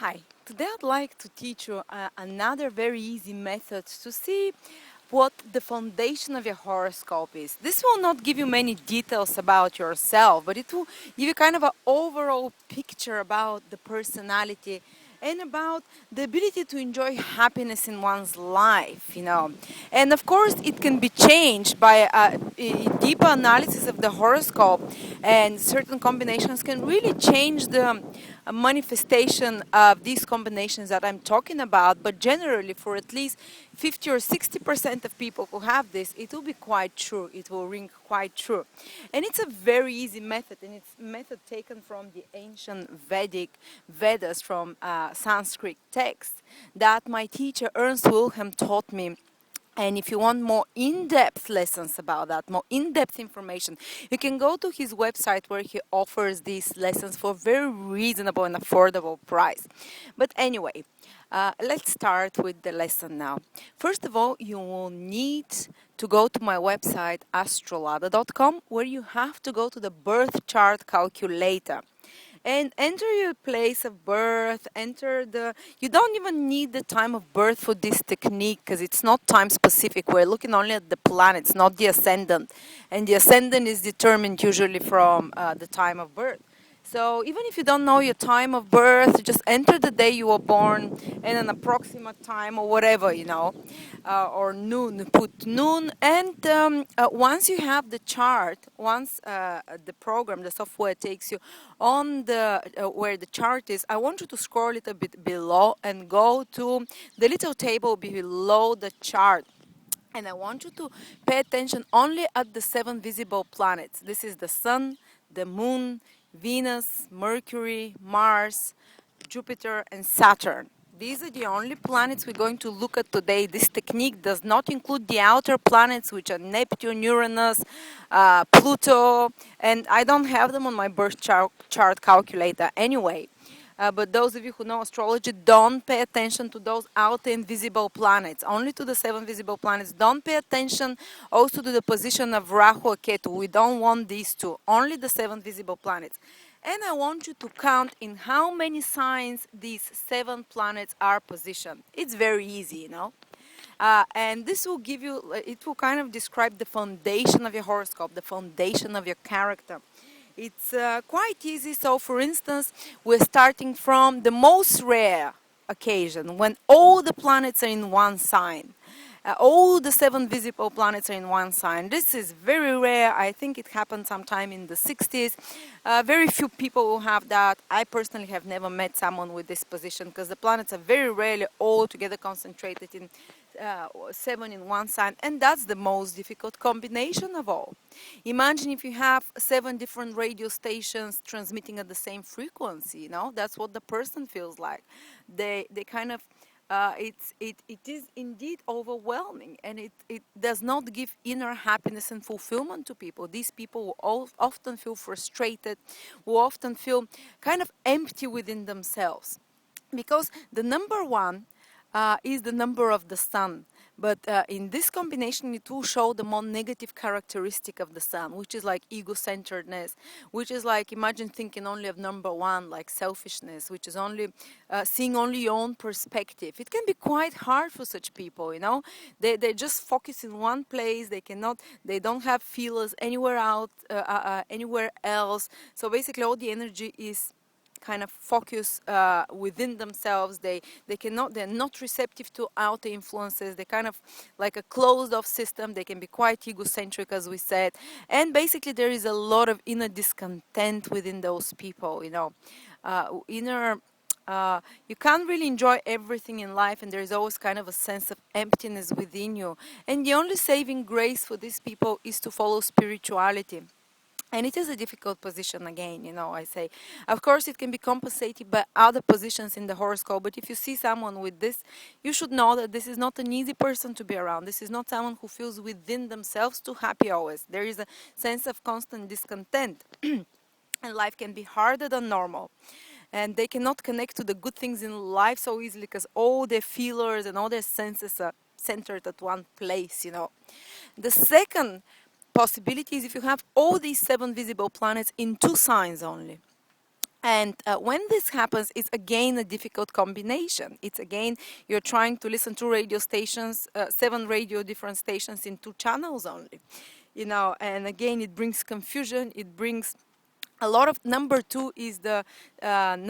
Hi, today I'd like to teach you another very easy method to see what the foundation of your horoscope is. This will not give you many details about yourself, but it will give you kind of an overall picture about the personality and about the ability to enjoy happiness in one's life. And of course, it can be changed by a deeper analysis of the horoscope, and certain combinations can really change the manifestation of these combinations that I'm talking about. But generally, for at least 50 or 60% of people who have this, it will be quite true. It will ring quite true. And it's a very easy method, and it's a method taken from the ancient Vedic Vedas, from Sanskrit text that my teacher Ernst Wilhelm taught me. And if you want more in-depth lessons about that, more in-depth information, you can go to his website where he offers these lessons for a very reasonable and affordable price. But anyway, let's start with the lesson now. First of all, you will need to go to my website, astrolada.com, where you have to go to the birth chart calculator and enter your place of birth. You don't even need the time of birth for this technique, because it's not time specific. We're looking only at the planets, not the ascendant, and the ascendant is determined usually from the time of birth. So even if you don't know your time of birth, just enter the day you were born and an approximate time or whatever, or noon, put noon. And once you have the chart, once the software takes you on the where the chart is, I want you to scroll it a bit below and go to the little table below the chart. And I want you to pay attention only at the 7 visible planets. This is the Sun, the Moon, Venus, Mercury, Mars, Jupiter, and Saturn. These are the only planets we're going to look at today. This technique does not include the outer planets, which are Neptune, Uranus, Pluto, and I don't have them on my birth chart calculator anyway. But those of you who know astrology, don't pay attention to those outer invisible planets, only to the 7 visible planets. Don't pay attention also to the position of Rahu or Ketu. We don't want these two, only the 7 visible planets. And I want you to count in how many signs these 7 planets are positioned. It's very easy. And this will give you, it will kind of describe the foundation of your horoscope, the foundation of your character. It's quite easy. So, for instance, we're starting from the most rare occasion when all the planets are in one sign. All the 7 visible planets are in one sign. This is very rare. I think it happened sometime in the 60s. Very few people will have that. I personally have never met someone with this position, because the planets are very rarely all together concentrated in 7 in one sign, and that's the most difficult combination of all. Imagine if you have 7 different radio stations transmitting at the same frequency. That's what the person feels like. They kind of it is indeed overwhelming, and it does not give inner happiness and fulfillment to people. These people will often feel frustrated, will often feel kind of empty within themselves, because the number 1 is the number of the sun. But in this combination, it will show the more negative characteristic of the sun, which is like ego-centeredness, which is like, imagine thinking only of number 1, like selfishness, which is only seeing only your own perspective. It can be quite hard for such people. They just focus in one place. They don't have feelers anywhere else. So basically, all the energy is kind of focus within themselves. They're not receptive to outer influences. They're kind of like a closed off system. They can be quite egocentric, as we said. And basically there is a lot of inner discontent within those people. You can't really enjoy everything in life, and there's always kind of a sense of emptiness within you. And the only saving grace for these people is to follow spirituality. And it is a difficult position again, I say. Of course, it can be compensated by other positions in the horoscope, but if you see someone with this, you should know that this is not an easy person to be around. This is not someone who feels within themselves too happy always. There is a sense of constant discontent, and life can be harder than normal. And they cannot connect to the good things in life so easily, because all their feelers and all their senses are centered at one place. The second possibility is if you have all these 7 visible planets in 2 signs only. And when this happens, it's again a difficult combination. It's again, you're trying to listen to radio stations, 7 different stations in 2 channels only. And again, it brings confusion, it brings a lot of. Number two is the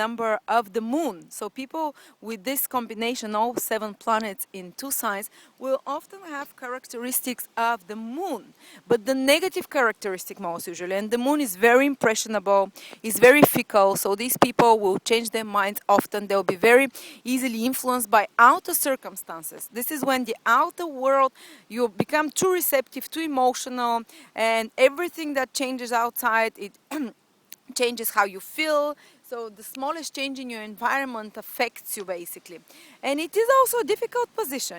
number of the moon. So people with this combination, all 7 planets in 2 signs, will often have characteristics of the moon, but the negative characteristic most usually. And the moon is very impressionable, is very fickle. So these people will change their minds often. They'll be very easily influenced by outer circumstances. This is when the outer world, you become too receptive, too emotional, and everything that changes outside, it changes how you feel. So the smallest change in your environment affects you basically. And it is also a difficult position,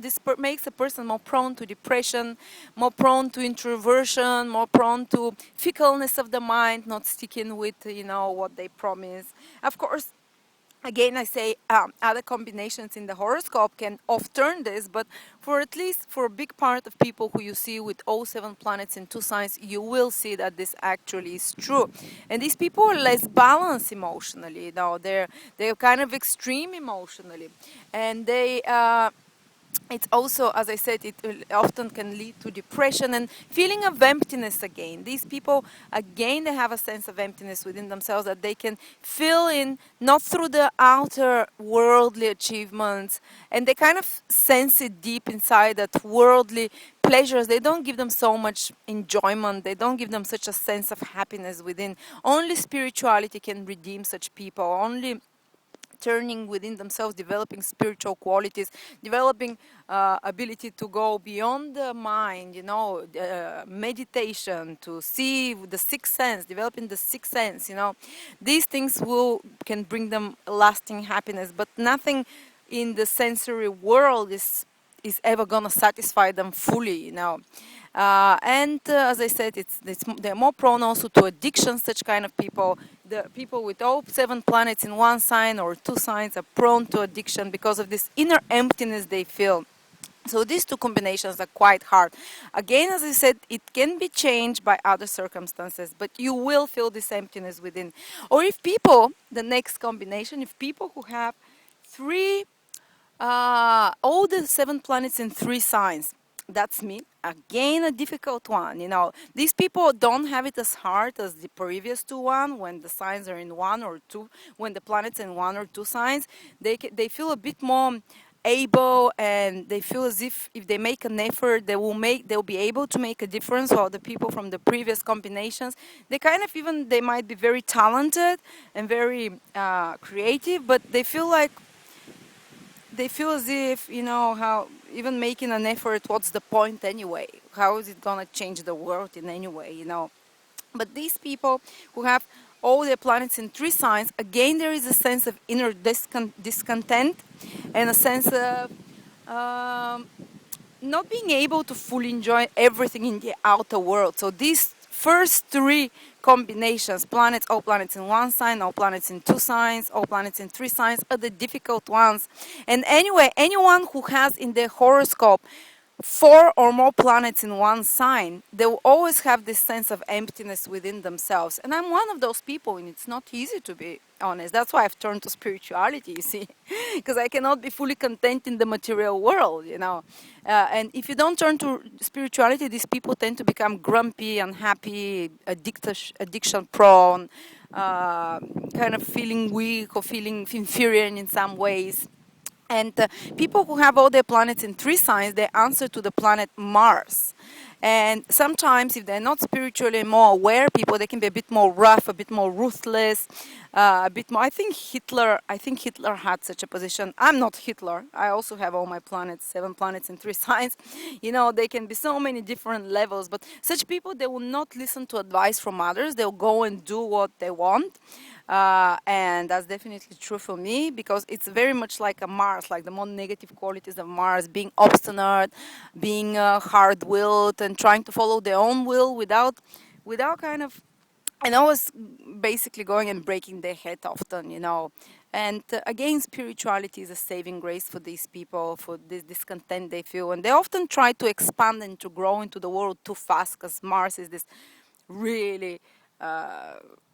This makes a person more prone to depression, more prone to introversion, more prone to fickleness of the mind, not sticking with, what they promise. Of course, again, I say other combinations in the horoscope can off-turn this, but at least for a big part of people who you see with all 7 planets in 2 signs, you will see that this actually is true. And these people are less balanced emotionally. They're kind of extreme emotionally, and it's also, as I said, it often can lead to depression and feeling of emptiness again. These people, again, they have a sense of emptiness within themselves that they can fill in, not through the outer worldly achievements, and they kind of sense it deep inside that worldly pleasures, they don't give them so much enjoyment, they don't give them such a sense of happiness within. Only spirituality can redeem such people, only turning within themselves, developing spiritual qualities, developing ability to go beyond the mind, meditation, to see the sixth sense, developing the sixth sense, These things can bring them lasting happiness, but nothing in the sensory world is ever gonna satisfy them fully, and as I said, they're more prone also to addiction. Such kind of people, the people with all 7 planets in 1 sign or 2 signs, are prone to addiction because of this inner emptiness they feel. So these 2 combinations are quite hard. Again, as I said, it can be changed by other circumstances, but you will feel this emptiness within. Or the next combination, if people who have all the 7 planets in 3 signs, that's me. Again, a difficult one. These people don't have it as hard as the previous 2 when the signs are in 1 or 2. When the planets in 1 or 2 signs, they feel a bit more able, and they feel as if they make an effort, they'll be able to make a difference. While the people from the previous combinations, they might be very talented and very creative, but they feel as if, how even making an effort, what's the point anyway? How is it going to change the world in any way, But these people who have all their planets in 3 signs, again, there is a sense of inner discontent and a sense of not being able to fully enjoy everything in the outer world. So these first 3 combinations, all planets in 1 sign, all planets in 2 signs, all planets in 3 signs, are the difficult ones. And anyway, anyone who has in their horoscope 4 or more planets in 1 sign, they will always have this sense of emptiness within themselves. And I'm one of those people, and it's not easy, to be honest. That's why I've turned to spirituality, you see, because I cannot be fully content in the material world, And if you don't turn to spirituality, these people tend to become grumpy, unhappy, addiction prone, kind of feeling weak or feeling inferior in some ways. And people who have all their planets in 3 signs, they answer to the planet Mars. And sometimes, if they're not spiritually more aware people, they can be a bit more rough, a bit more ruthless, a bit more. I think Hitler had such a position. I'm not Hitler. I also have all my planets, 7 planets in 3 signs. They can be so many different levels. But such people, they will not listen to advice from others. They'll go and do what they want. And that's definitely true for me, because it's very much like a Mars, like the more negative qualities of Mars, being obstinate, being hard-willed, and trying to follow their own will without kind of, and always basically going and breaking their head often, And again, spirituality is a saving grace for these people, for this discontent they feel. And they often try to expand and to grow into the world too fast, because Mars is this really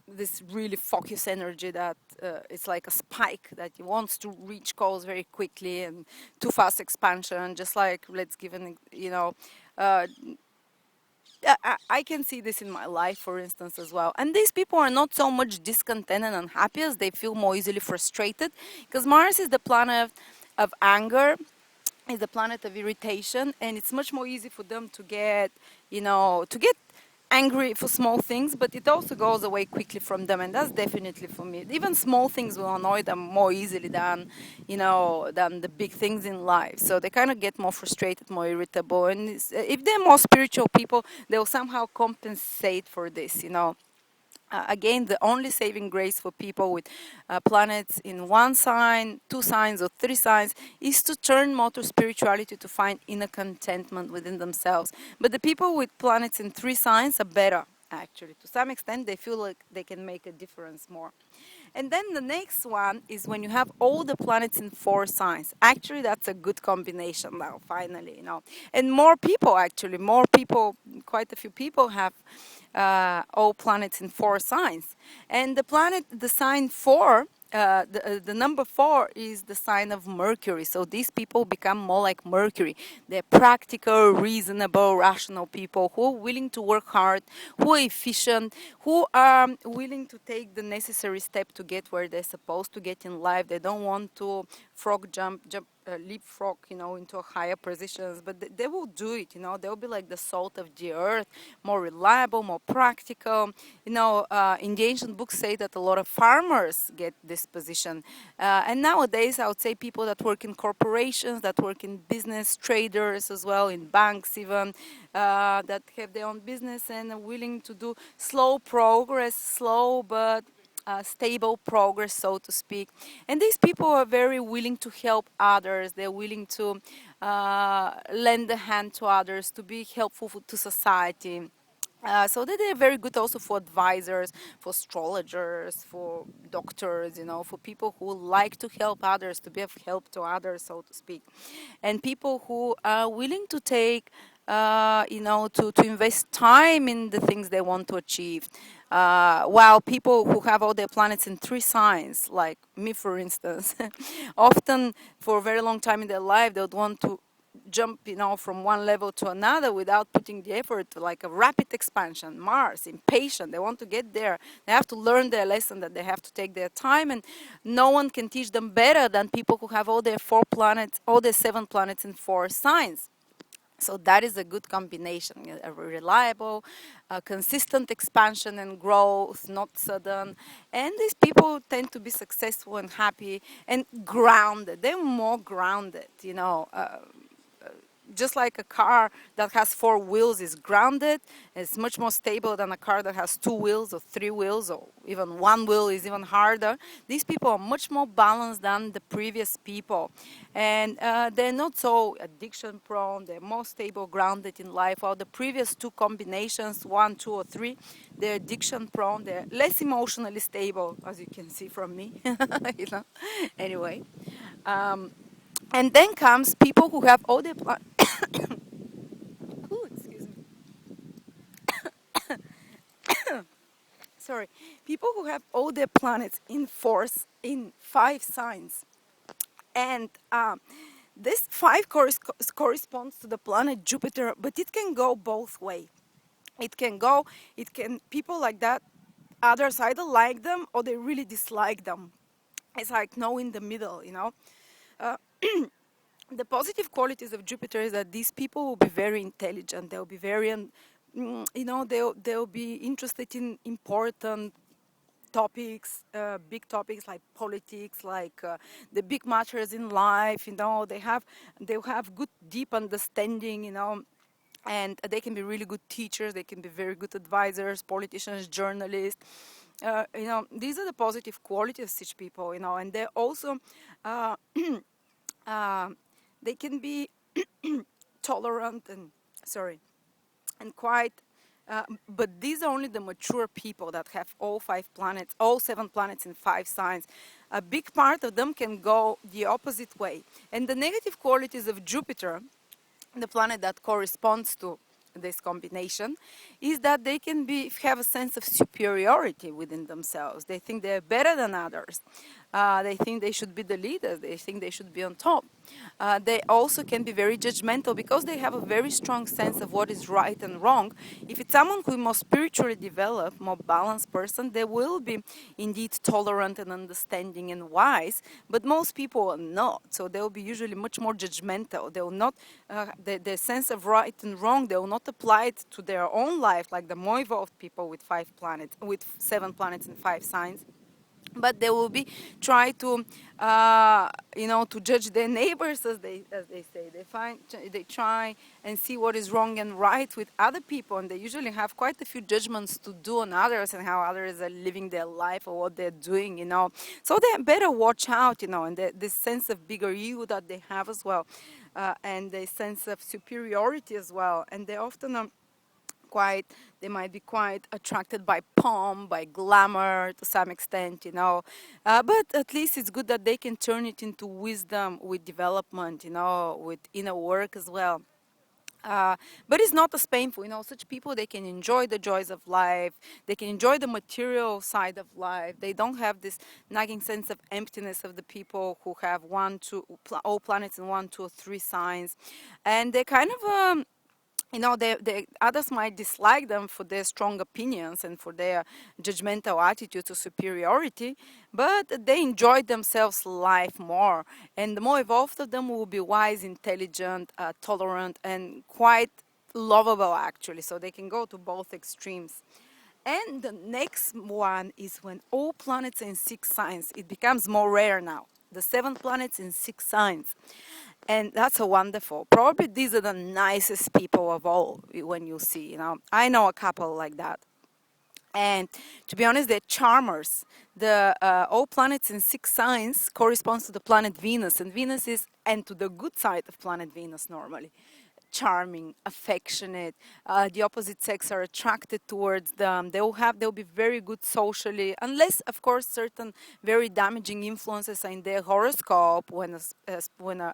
this really focused energy that it's like a spike that wants to reach goals very quickly and too fast expansion. Just like, let's give uh, I can see this in my life, for instance, as well. And these people are not so much discontent and unhappy as they feel more easily frustrated, because Mars is the planet of anger, is the planet of irritation, and it's much more easy for them to get, to get angry for small things, but it also goes away quickly from them, and that's definitely for me. Even small things will annoy them more easily than, than the big things in life. So they kind of get more frustrated, more irritable, and if they're more spiritual people, they'll somehow compensate for this, again, the only saving grace for people with planets in one sign, two signs, or three signs is to turn more to spirituality to find inner contentment within themselves. But the people with planets in three signs are better, actually. To some extent, they feel like they can make a difference more. And then the next one is when you have all the planets in four signs. Actually, that's a good combination now, finally, And more people, quite a few people have all planets in four signs. And the sign four, the number four is the sign of Mercury. So these people become more like Mercury. They're practical, reasonable, rational people who are willing to work hard, who are efficient, who are willing to take the necessary step to get where they're supposed to get in life. They don't want to leapfrog, into higher positions, but they will do it, They'll be like the salt of the earth, more reliable, more practical. In the ancient books say that a lot of farmers get this position. And nowadays, I would say people that work in corporations, that work in business, traders as well, in banks even, that have their own business and are willing to do slow progress, slow but stable progress, so to speak. And these people are very willing to help others. They're willing to lend a hand to others, to be helpful to society. So that they're very good also for advisors, for astrologers, for doctors, for people who like to help others, to be of help to others, so to speak. And people who are willing to take, to invest time in the things they want to achieve. While people who have all their planets in three signs, like me, for instance, often for a very long time in their life, they would want to jump, from one level to another without putting the effort, like a rapid expansion. Mars, impatient, they want to get there. They have to learn their lesson that they have to take their time, and no one can teach them better than people who have all their seven planets in four signs. So that is a good combination, a reliable, consistent expansion and growth, not sudden. And these people tend to be successful and happy and grounded. They're more grounded, just like a car that has four wheels is grounded. It's much more stable than a car that has two wheels or three wheels, or even one wheel is even harder. These people are much more balanced than the previous people. And they're not so addiction prone. They're more stable, grounded in life. While the previous two combinations, one, two, or three, they're addiction prone. They're less emotionally stable, as you can see from me. Anyway. And then comes people who have all their excuse me. Sorry. People who have all their planets in in five signs. And this five corresponds to the planet Jupiter, but it can go both ways. People like that, others either like them or they really dislike them. It's like no in the middle. Uh, the positive qualities of Jupiter is that these people will be very intelligent. They'll be very, they'll be interested in important topics, big topics like politics, like the big matters in life. They'll have good, deep understanding. And they can be really good teachers. They can be very good advisors, politicians, journalists. These are the positive qualities of such people. And they're also. Uh, they can be tolerant and quite, but these are only the mature people that have all seven planets in five signs. A big part of them can go the opposite way. And the negative qualities of Jupiter, the planet that corresponds to this combination is that they can have a sense of superiority within themselves. They think they're better than others. They think they should be the leaders. They think they should be on top. They also can be very judgmental because they have a very strong sense of what is right and wrong. If it's someone who is more spiritually developed, more balanced person, they will be indeed tolerant and understanding and wise. But most people are not. So they will be usually much more judgmental. They will not, their sense of right and wrong, they will not apply it to their own life, like the more evolved people with 7 planets and 5 signs. But they will be try to to judge their neighbors, as they say. They try and see what is wrong and right with other people, and they usually have quite a few judgments to do on others and how others are living their life or what they're doing. So they better watch out. And this sense of bigger ego that they have as well, and the sense of superiority as well, and they often they might be quite attracted by pomp, by glamour to some extent, but at least it's good that they can turn it into wisdom with development, with inner work as well. But it's not as painful, such people, they can enjoy the joys of life, they can enjoy the material side of life, they don't have this nagging sense of emptiness of the people who have all planets in 1, 2, or 3 signs, and they kind of others might dislike them for their strong opinions and for their judgmental attitude to superiority, but they enjoy themselves life more. And the more evolved of them will be wise, intelligent, tolerant, and quite lovable, actually. So they can go to both extremes. And the next one is when all planets are in 6 signs. It becomes more rare now. The 7 planets in 6 signs. And that's a wonderful. Probably these are the nicest people of all when you see, I know a couple like that. And to be honest, they're charmers. The all planets in 6 signs corresponds to the planet Venus. And and to the good side of planet Venus normally. Charming, affectionate. The opposite sex are attracted towards them. They'll be very good socially, unless, of course, certain very damaging influences are in their horoscope when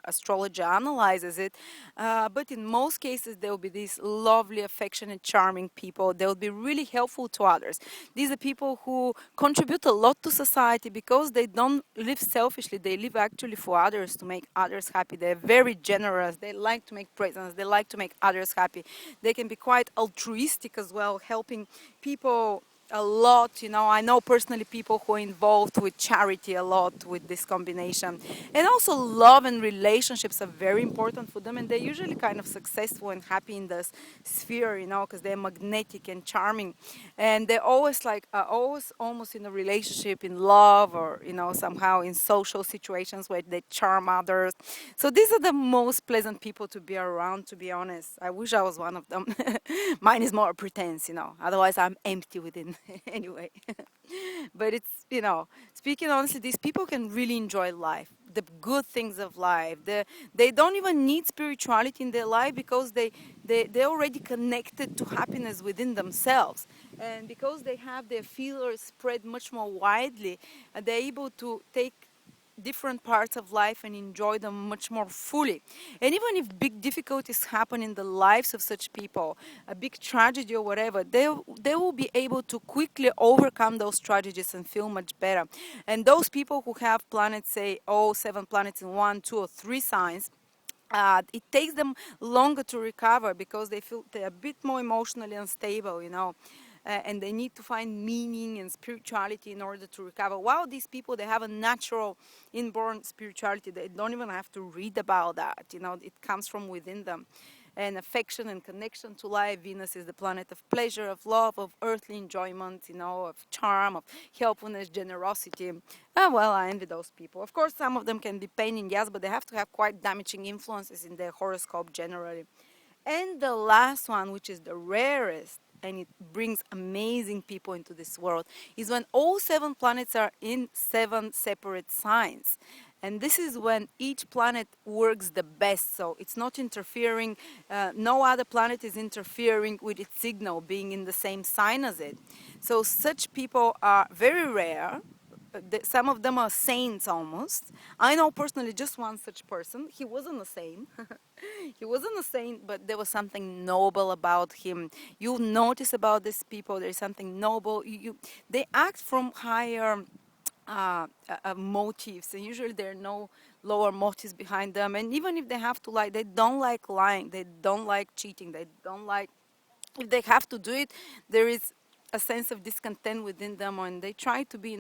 astrology analyzes it. But in most cases, they'll be these lovely, affectionate, charming people. They'll be really helpful to others. These are people who contribute a lot to society because they don't live selfishly. They live actually for others, to make others happy. They're very generous. They like to make presents. They like to make others happy. They can be quite altruistic as well, helping people a lot. I know personally people who are involved with charity a lot with this combination. And also love and relationships are very important for them, and they're usually kind of successful and happy in this sphere, because they're magnetic and charming. And they're always almost in a relationship, in love, or, somehow in social situations where they charm others. So these are the most pleasant people to be around, to be honest. I wish I was one of them. Mine is more pretense, otherwise I'm empty within. Anyway, but it's, speaking honestly, these people can really enjoy life, the good things of life. They don't even need spirituality in their life because they're already connected to happiness within themselves. And because they have their feelers spread much more widely, they're able to take different parts of life and enjoy them much more fully. And even if big difficulties happen in the lives of such people, a big tragedy or whatever, they will be able to quickly overcome those tragedies and feel much better. And those people who have planets, say, 7 planets in 1, 2, or 3 signs, it takes them longer to recover because they feel they're a bit more emotionally unstable, and they need to find meaning and spirituality in order to recover. While these people, they have a natural inborn spirituality. They don't even have to read about that. It comes from within them. And affection and connection to life. Venus is the planet of pleasure, of love, of earthly enjoyment, of charm, of helpfulness, generosity. I envy those people. Of course, some of them can be pain in the ass, but they have to have quite damaging influences in their horoscope generally. And the last one, which is the rarest, and it brings amazing people into this world, is when all 7 planets are in 7 separate signs. And this is when each planet works the best. So it's not interfering, no other planet is interfering with its signal being in the same sign as it. So such people are very rare, some of them are saints almost. I know personally just one such person. He wasn't a saint. He wasn't a saint, but there was something noble about him. You notice about these people, there's something noble. They act from higher motives, and usually there are no lower motives behind them. And even if they have to lie, they don't like lying, they don't like cheating, they don't like, if they have to do it, there is a sense of discontent within them, and they try to be,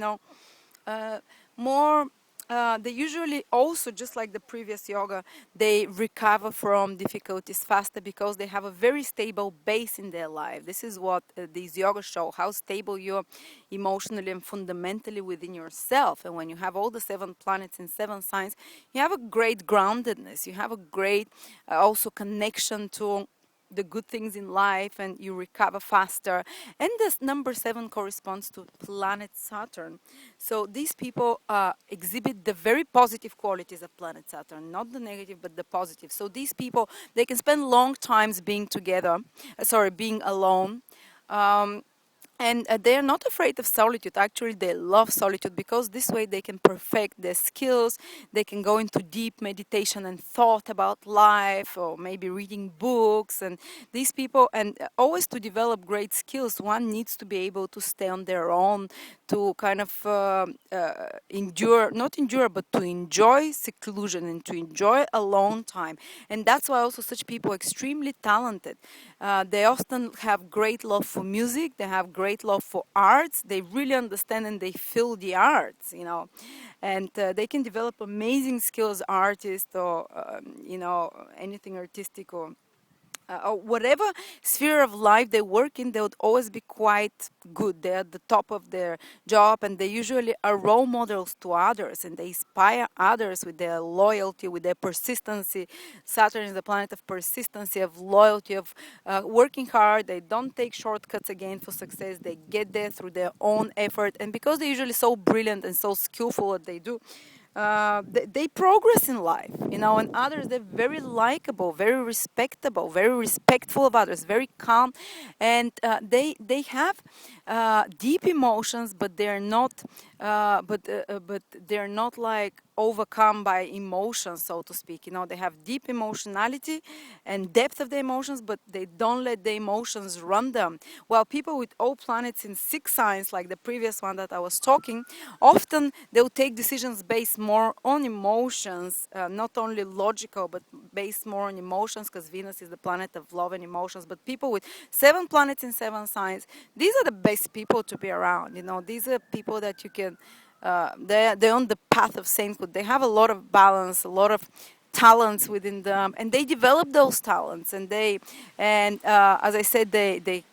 uh, more. They usually also, just like the previous yoga, they recover from difficulties faster because they have a very stable base in their life. This is what these yoga show, how stable you're emotionally and fundamentally within yourself. And when you have all the 7 planets in 7 signs, you have a great groundedness. You have a great also connection to the good things in life, and you recover faster. And this number 7 corresponds to planet Saturn. So these people exhibit the very positive qualities of planet Saturn, not the negative but the positive. So these people, they can spend long times being together, being alone. um, and they are not afraid of solitude. Actually, they love solitude because this way they can perfect their skills. They can go into deep meditation and thought about life, or maybe reading books. And these people, and always to develop great skills, one needs to be able to stay on their own, to kind of not endure, but to enjoy seclusion and to enjoy alone time. And that's why also such people are extremely talented. They often have great love for music. They have great love for arts. They really understand and they feel the arts, and they can develop amazing skills, artists, or anything artistic, or whatever sphere of life they work in, they would always be quite good. They're at the top of their job, and they usually are role models to others, and they inspire others with their loyalty, with their persistency. Saturn is the planet of persistency, of loyalty, of working hard. They don't take shortcuts again for success. They get there through their own effort, and because they're usually so brilliant and so skillful what they do, they progress in life, and others, they're very likable, very respectable, very respectful of others, very calm, and they have deep emotions, but they're not like overcome by emotions, so to speak. They have deep emotionality and depth of the emotions, but they don't let the emotions run them. While people with all planets in 6 signs, like the previous one that I was talking, often they'll take decisions based more on emotions, not only logical, but based more on emotions, because Venus is the planet of love and emotions. But people with 7 planets in 7 signs, these are the best people to be around. These are people that you can, they're on the path of sainthood. They have a lot of balance, a lot of talents within them, and they develop those talents. And as I said, they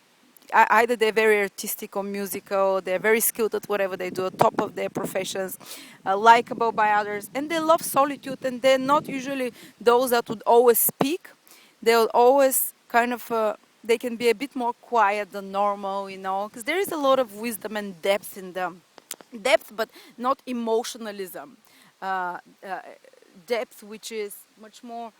either they're very artistic or musical, they're very skilled at whatever they do, at top of their professions, likable by others, and they love solitude. And they're not usually those that would always speak. They'll always kind of they can be a bit more quiet than normal, because there is a lot of wisdom and depth in them. Depth, but not emotionalism. Uh, uh, Depth, which is much more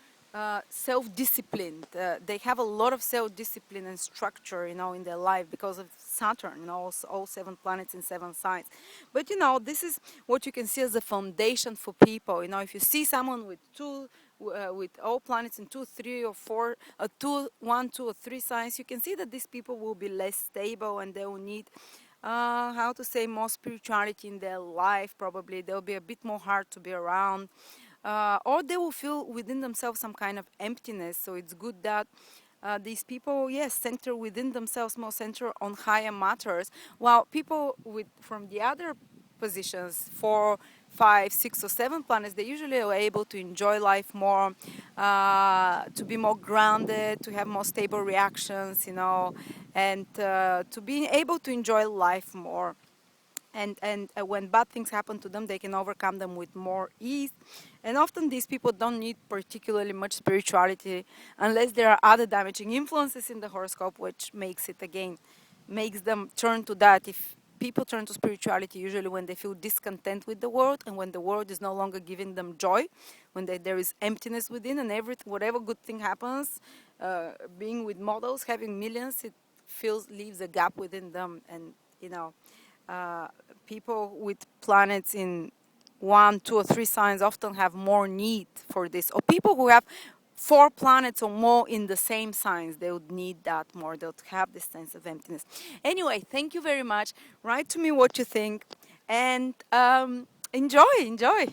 self-disciplined. They have a lot of self-discipline and structure, in their life because of Saturn, all 7 planets in 7 signs. But this is what you can see as a foundation for people. If you see someone with with all planets in 2, 3, or 4, 2, 1, 2, or 3 signs, you can see that these people will be less stable, and they will need how to say, more spirituality in their life. Probably they'll be a bit more hard to be around, or they will feel within themselves some kind of emptiness. So it's good that these people, yes, center within themselves, more center on higher matters, while people from the other positions, 4, 5, 6, or 7 planets, they usually are able to enjoy life more, to be more grounded, to have more stable reactions, and to be able to enjoy life more. And when bad things happen to them, they can overcome them with more ease. And often these people don't need particularly much spirituality unless there are other damaging influences in the horoscope, which makes them turn to that. If people turn to spirituality usually when they feel discontent with the world, and when the world is no longer giving them joy, when there is emptiness within, and whatever good thing happens, being with models, having millions, it leaves a gap within them. And uh, people with planets in one, two, or three signs often have more need for this. Or people who have four planets or more in the same signs, they would need that more. They would have this sense of emptiness. Anyway, thank you very much. Write to me what you think, and enjoy.